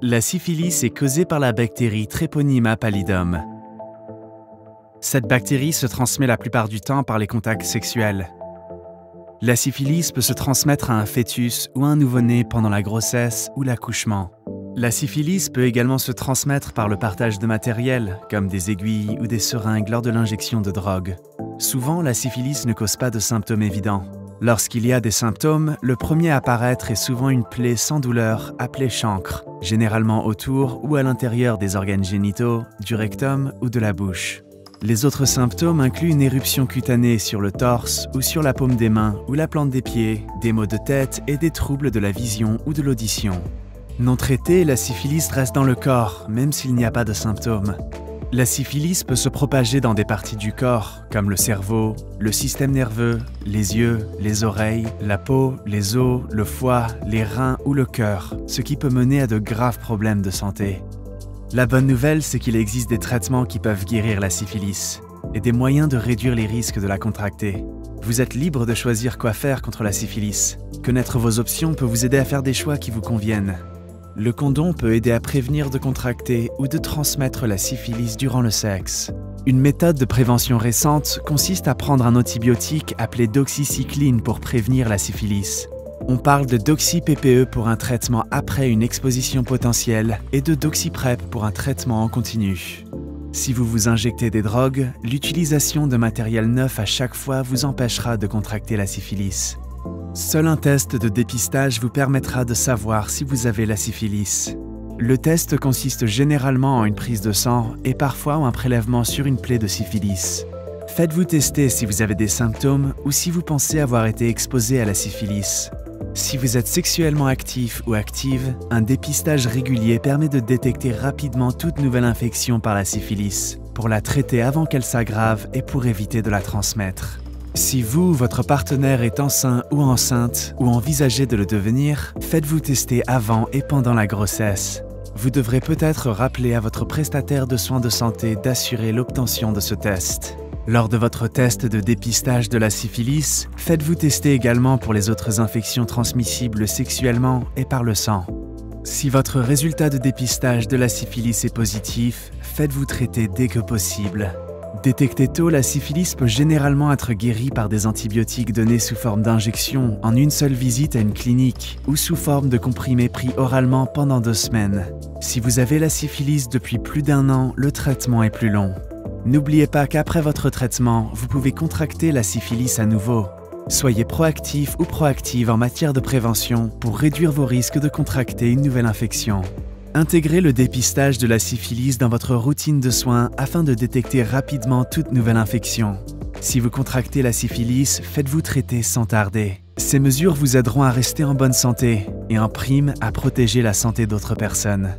La syphilis est causée par la bactérie Treponema pallidum. Cette bactérie se transmet la plupart du temps par les contacts sexuels. La syphilis peut se transmettre à un fœtus ou à un nouveau-né pendant la grossesse ou l'accouchement. La syphilis peut également se transmettre par le partage de matériel, comme des aiguilles ou des seringues lors de l'injection de drogue. Souvent, la syphilis ne cause pas de symptômes évidents. Lorsqu'il y a des symptômes, le premier à apparaître est souvent une plaie sans douleur appelée chancre, généralement autour ou à l'intérieur des organes génitaux, du rectum ou de la bouche. Les autres symptômes incluent une éruption cutanée sur le torse ou sur la paume des mains ou la plante des pieds, des maux de tête et des troubles de la vision ou de l'audition. Non traitée, la syphilis reste dans le corps, même s'il n'y a pas de symptômes. La syphilis peut se propager dans des parties du corps, comme le cerveau, le système nerveux, les yeux, les oreilles, la peau, les os, le foie, les reins ou le cœur, ce qui peut mener à de graves problèmes de santé. La bonne nouvelle, c'est qu'il existe des traitements qui peuvent guérir la syphilis et des moyens de réduire les risques de la contracter. Vous êtes libre de choisir quoi faire contre la syphilis. Connaître vos options peut vous aider à faire des choix qui vous conviennent. Le condom peut aider à prévenir de contracter ou de transmettre la syphilis durant le sexe. Une méthode de prévention récente consiste à prendre un antibiotique appelé doxycycline pour prévenir la syphilis. On parle de doxy-PPE pour un traitement après une exposition potentielle et de doxy-PrEP pour un traitement en continu. Si vous vous injectez des drogues, l'utilisation de matériel neuf à chaque fois vous empêchera de contracter la syphilis. Seul un test de dépistage vous permettra de savoir si vous avez la syphilis. Le test consiste généralement en une prise de sang et parfois en un prélèvement sur une plaie de syphilis. Faites-vous tester si vous avez des symptômes ou si vous pensez avoir été exposé à la syphilis. Si vous êtes sexuellement actif ou active, un dépistage régulier permet de détecter rapidement toute nouvelle infection par la syphilis, pour la traiter avant qu'elle s'aggrave et pour éviter de la transmettre. Si vous ou votre partenaire est enceint ou enceinte ou envisagez de le devenir, faites-vous tester avant et pendant la grossesse. Vous devrez peut-être rappeler à votre prestataire de soins de santé d'assurer l'obtention de ce test. Lors de votre test de dépistage de la syphilis, faites-vous tester également pour les autres infections transmissibles sexuellement et par le sang. Si votre résultat de dépistage de la syphilis est positif, faites-vous traiter dès que possible. Détectée tôt, la syphilis peut généralement être guérie par des antibiotiques donnés sous forme d'injection en une seule visite à une clinique ou sous forme de comprimés pris oralement pendant 2 semaines. Si vous avez la syphilis depuis plus d'1 an, le traitement est plus long. N'oubliez pas qu'après votre traitement, vous pouvez contracter la syphilis à nouveau. Soyez proactif ou proactive en matière de prévention pour réduire vos risques de contracter une nouvelle infection. Intégrez le dépistage de la syphilis dans votre routine de soins afin de détecter rapidement toute nouvelle infection. Si vous contractez la syphilis, faites-vous traiter sans tarder. Ces mesures vous aideront à rester en bonne santé et en prime à protéger la santé d'autres personnes.